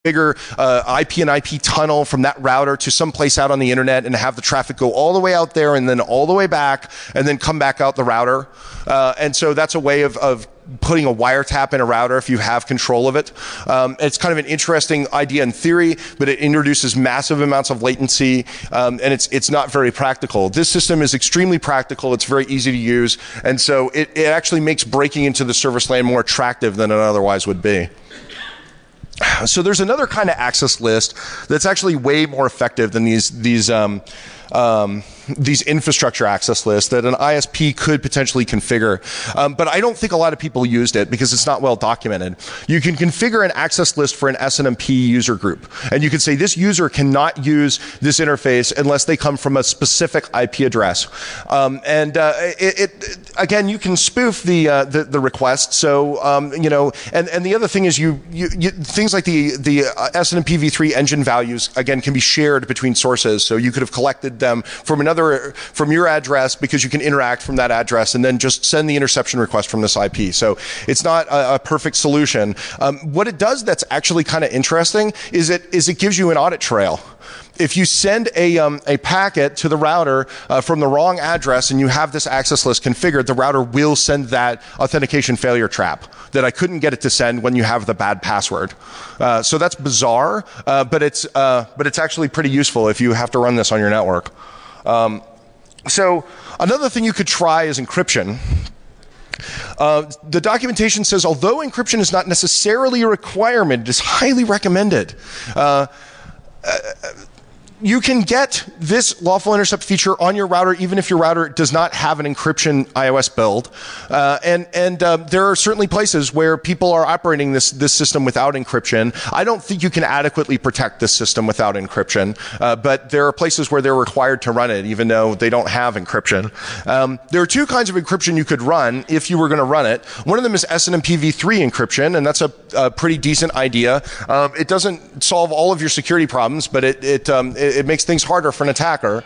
bigger IP and IP tunnel from that router to some place out on the internet and have the traffic go all the way out there and then all the way back and then come back out the router. And so that's a way of putting a wiretap in a router if you have control of it. It's kind of an interesting idea in theory, but it introduces massive amounts of latency, and it's not very practical. This system is extremely practical. It's very easy to use, and so it actually makes breaking into the service LAN more attractive than it otherwise would be. So there's another kind of access list that's actually way more effective than these infrastructure access lists that an ISP could potentially configure. But I don't think a lot of people used it because it's not well documented. You can configure an access list for an SNMP user group. And you can say this user cannot use this interface unless they come from a specific IP address. Again, you can spoof the request. So, you know, and the other thing is things like the SNMP v3 engine values, again, can be shared between sources. So you could have collected them from your address because you can interact from that address and then just send the interception request from this IP. So it's not a perfect solution. What it does that's actually kind of interesting is it gives you an audit trail. If you send a packet to the router from the wrong address and you have this access list configured, the router will send that authentication failure trap that I couldn't get it to send when you have the bad password. So that's bizarre, but it's actually pretty useful if you have to run this on your network. So another thing you could try is encryption. The documentation says, although encryption is not necessarily a requirement, it is highly recommended. You can get this lawful intercept feature on your router even if your router does not have an encryption iOS build. There are certainly places where people are operating this system without encryption. I don't think you can adequately protect this system without encryption, but there are places where they're required to run it even though they don't have encryption. There are two kinds of encryption you could run if you were going to run it. One of them is SNMP v3 encryption, and that's a pretty decent idea. It doesn't solve all of your security problems, but it makes things harder for an attacker.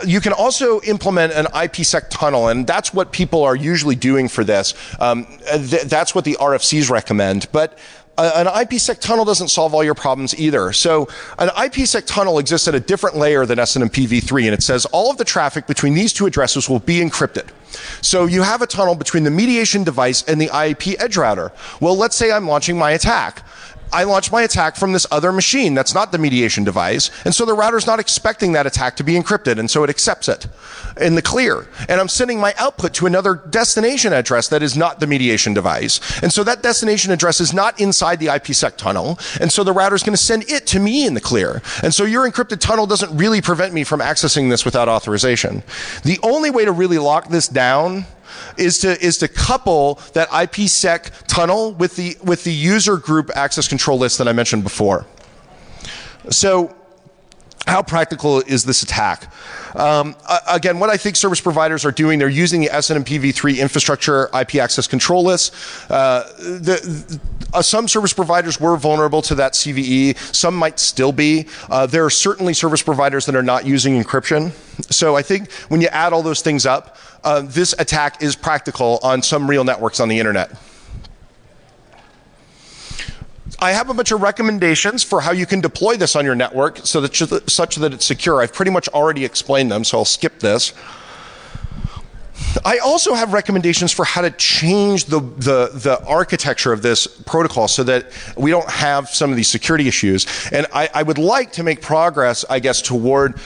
You can also implement an IPsec tunnel, and that's what people are usually doing for this. That's what the RFCs recommend. But an IPsec tunnel doesn't solve all your problems either. So an IPsec tunnel exists at a different layer than SNMP v3, and it says all of the traffic between these two addresses will be encrypted. So you have a tunnel between the mediation device and the IP edge router. Well, let's say I'm launching my attack. I launch my attack from this other machine that's not the mediation device, and so the router's not expecting that attack to be encrypted, and so it accepts it in the clear. And I'm sending my output to another destination address that is not the mediation device, and so that destination address is not inside the IPsec tunnel, and so the router's going to send it to me in the clear. And so your encrypted tunnel doesn't really prevent me from accessing this without authorization. The only way to really lock this down is to couple that IPsec tunnel with the user group access control list that I mentioned before. So how practical is this attack? Again, what I think service providers are doing, they're using the SNMP v3 infrastructure IP access control list. Some service providers were vulnerable to that CVE. Some might still be. There are certainly service providers that are not using encryption. So I think when you add all those things up, this attack is practical on some real networks on the internet. I have a bunch of recommendations for how you can deploy this on your network such that it's secure. I've pretty much already explained them, so I'll skip this. I also have recommendations for how to change the architecture of this protocol so that we don't have some of these security issues. And I would like to make progress, I guess, toward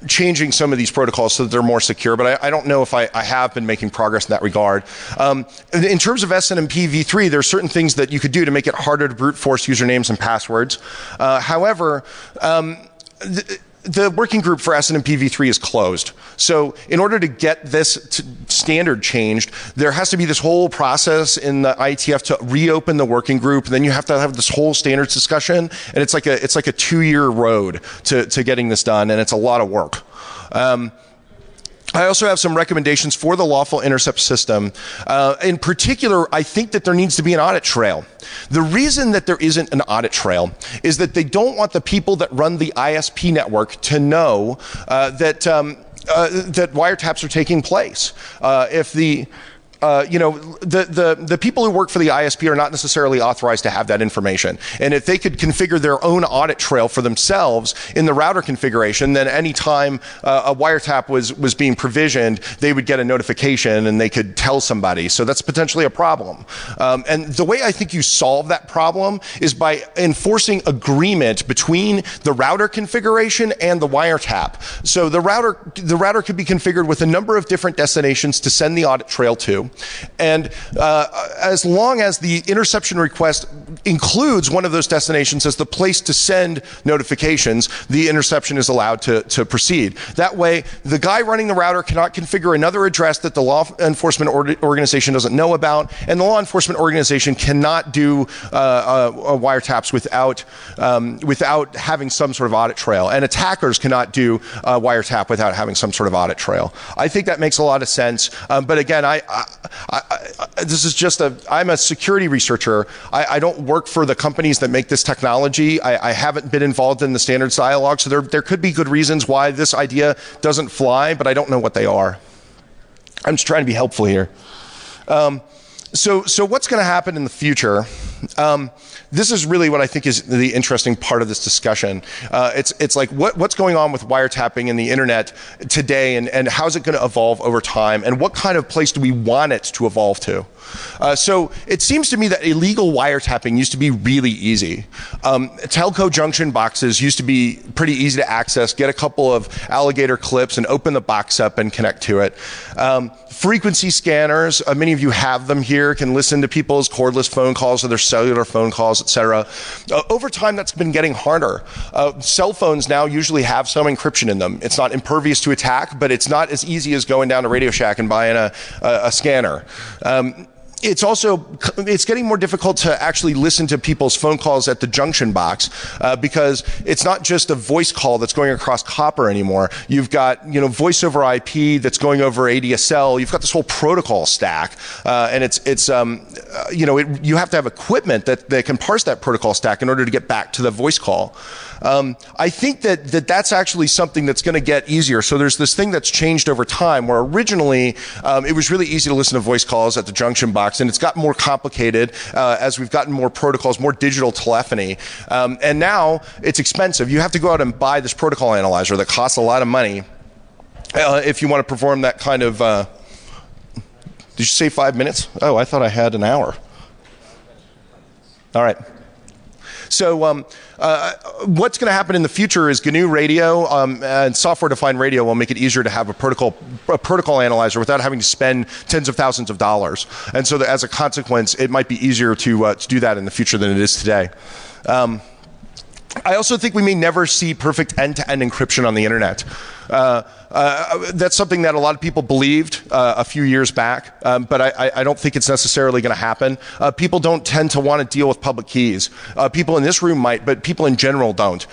changing some of these protocols so that they're more secure, but I don't know if I have been making progress in that regard. In terms of SNMP v3, there are certain things that you could do to make it harder to brute force usernames and passwords. However, the working group for SNMP v3 is closed. So in order to get this standard changed, there has to be this whole process in the IETF to reopen the working group. Then you have to have this whole standards discussion, and it's like a 2-year road to getting this done, and it's a lot of work. I also have some recommendations for the lawful intercept system. In particular, I think that there needs to be an audit trail. The reason that there isn't an audit trail is that they don't want the people that run the ISP network to know that wiretaps are taking place. If the the people who work for the ISP are not necessarily authorized to have that information. And if they could configure their own audit trail for themselves in the router configuration, then any time a wiretap was being provisioned, they would get a notification and they could tell somebody. So that's potentially a problem. And the way I think you solve that problem is by enforcing agreement between the router configuration and the wiretap. So the router could be configured with a number of different destinations to send the audit trail to. And as long as the interception request includes one of those destinations as the place to send notifications, the interception is allowed to proceed. That way, the guy running the router cannot configure another address that the law enforcement organization doesn't know about, and the law enforcement organization cannot do wiretaps without having some sort of audit trail. And attackers cannot do wiretap without having some sort of audit trail. I think that makes a lot of sense. But again, this is just I'm a security researcher. I don't work for the companies that make this technology. I haven't been involved in the standards dialogue, so there could be good reasons why this idea doesn't fly, but I don't know what they are. I'm just trying to be helpful here. So what's going to happen in the future? This is really what I think is the interesting part of this discussion. It's like what's going on with wiretapping in the internet today, and how's it going to evolve over time, and what kind of place do we want it to evolve to? So it seems to me that illegal wiretapping used to be really easy. Telco junction boxes used to be pretty easy to access. Get a couple of alligator clips and open the box up and connect to it. Frequency scanners, many of you have them here, can listen to people's cordless phone calls or their cellular phone calls, etc. Over time, that's been getting harder. Cell phones now usually have some encryption in them. It's not impervious to attack, but it's not as easy as going down to Radio Shack and buying a scanner. It's getting more difficult to actually listen to people's phone calls at the junction box because it's not just a voice call that's going across copper anymore. You've got voice over IP that's going over ADSL. You've got this whole protocol stack, and you have to have equipment that can parse that protocol stack in order to get back to the voice call. I think that's actually something that's going to get easier. So there's this thing that's changed over time where originally it was really easy to listen to voice calls at the junction box, and it's gotten more complicated as we've gotten more protocols, more digital telephony. And now it's expensive. You have to go out and buy this protocol analyzer that costs a lot of money if you want to perform that kind of... Did you say 5 minutes? Oh, I thought I had an hour. All right. So what's going to happen in the future is GNU radio and software-defined radio will make it easier to have a protocol analyzer without having to spend tens of thousands of dollars. And so as a consequence, it might be easier to do that in the future than it is today. I also think we may never see perfect end-to-end encryption on the internet. That's something that a lot of people believed a few years back, but I don't think it's necessarily going to happen. People don't tend to want to deal with public keys. People in this room might, but people in general don't.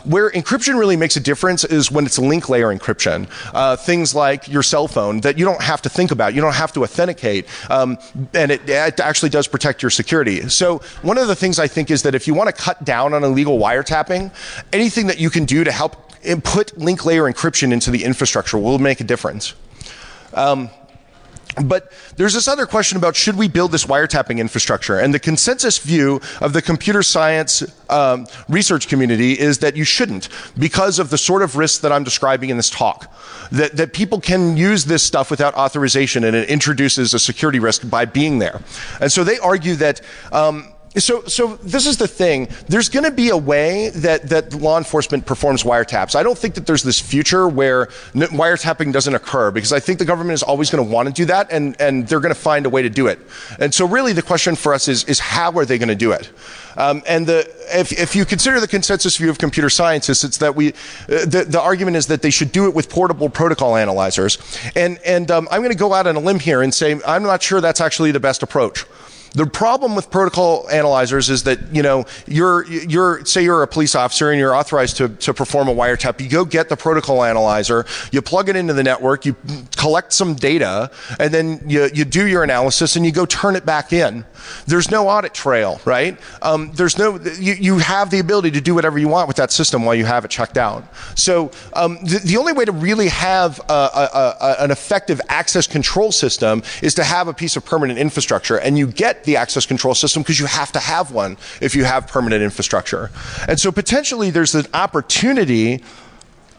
Where encryption really makes a difference is when it's link layer encryption. Things like your cell phone that you don't have to think about, you don't have to authenticate, and it actually does protect your security. So one of the things I think is that if you want to cut down on illegal wiretapping, anything that you can do to help put link layer encryption into the infrastructure will make a difference. But there's this other question about should we build this wiretapping infrastructure? And the consensus view of the computer science research community is that you shouldn't, because of the sort of risks that I'm describing in this talk. That people can use this stuff without authorization, and it introduces a security risk by being there. And so they argue that So this is the thing. There's going to be a way that law enforcement performs wiretaps. I don't think that there's this future where wiretapping doesn't occur, because I think the government is always going to want to do that, and they're going to find a way to do it. And so really the question for us is how are they going to do it? And if you consider the consensus view of computer scientists, it's that the argument is that they should do it with portable protocol analyzers. And I'm going to go out on a limb here and say I'm not sure that's actually the best approach. The problem with protocol analyzers is that, you know, say you're a police officer and you're authorized to perform a wiretap. You go get the protocol analyzer, you plug it into the network, you collect some data, and then you do your analysis and you go turn it back in. There's no audit trail, right? You have the ability to do whatever you want with that system while you have it checked out. So the only way to really have an effective access control system is to have a piece of permanent infrastructure, and you get the access control system because you have to have one if you have permanent infrastructure. And so potentially there's an opportunity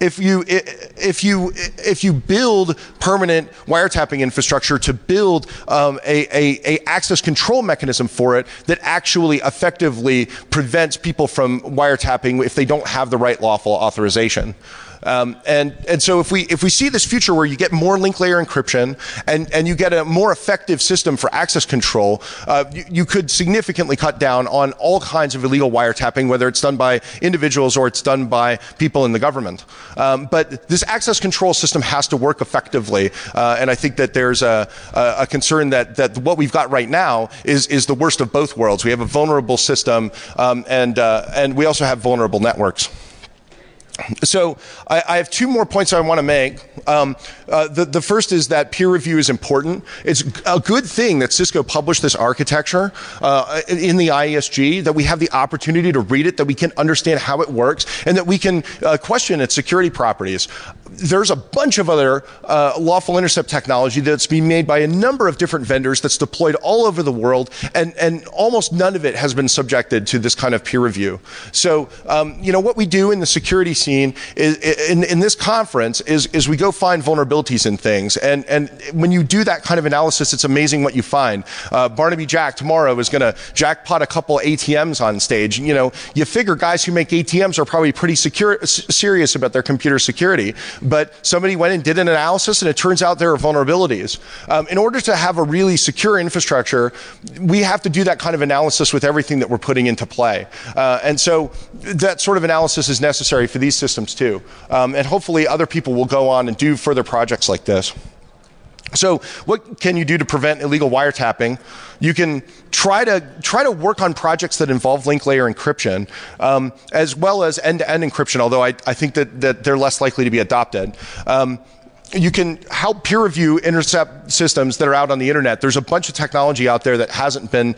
if you build permanent wiretapping infrastructure to build a access control mechanism for it that actually effectively prevents people from wiretapping if they don't have the right lawful authorization. And so if we see this future where you get more link layer encryption and you get a more effective system for access control, you could significantly cut down on all kinds of illegal wiretapping, whether it's done by individuals or it's done by people in the government. But this access control system has to work effectively, and I think that there's a concern that what we've got right now is the worst of both worlds. We have a vulnerable system, and we also have vulnerable networks. So I have two more points I want to make. The first is that peer review is important. It's a good thing that Cisco published this architecture in the IESG, that we have the opportunity to read it, that we can understand how it works, and that we can question its security properties. There's a bunch of other lawful intercept technology that's being made by a number of different vendors that's deployed all over the world, and almost none of it has been subjected to this kind of peer review. So, you know, what we do in the security scene is, in this conference is we go find vulnerabilities in things, and when you do that kind of analysis, it's amazing what you find. Barnaby Jack tomorrow is going to jackpot a couple ATMs on stage. You know, you figure guys who make ATMs are probably pretty serious about their computer security, but somebody went and did an analysis and it turns out there are vulnerabilities. In order to have a really secure infrastructure, we have to do that kind of analysis with everything that we're putting into play. And so that sort of analysis is necessary for these systems too. And hopefully other people will go on and do further projects like this. So what can you do to prevent illegal wiretapping? You can try to work on projects that involve link layer encryption, as well as end-to-end encryption, although I think that they're less likely to be adopted. You can help peer review intercept systems that are out on the internet. There's a bunch of technology out there that hasn't been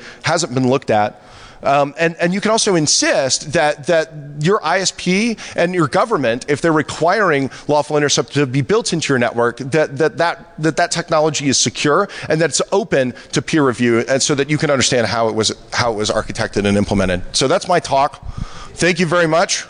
looked at. And you can also insist that your ISP and your government, if they're requiring lawful intercept to be built into your network, that technology is secure and that it's open to peer review, and so that you can understand how it was architected and implemented. So that's my talk. Thank you very much.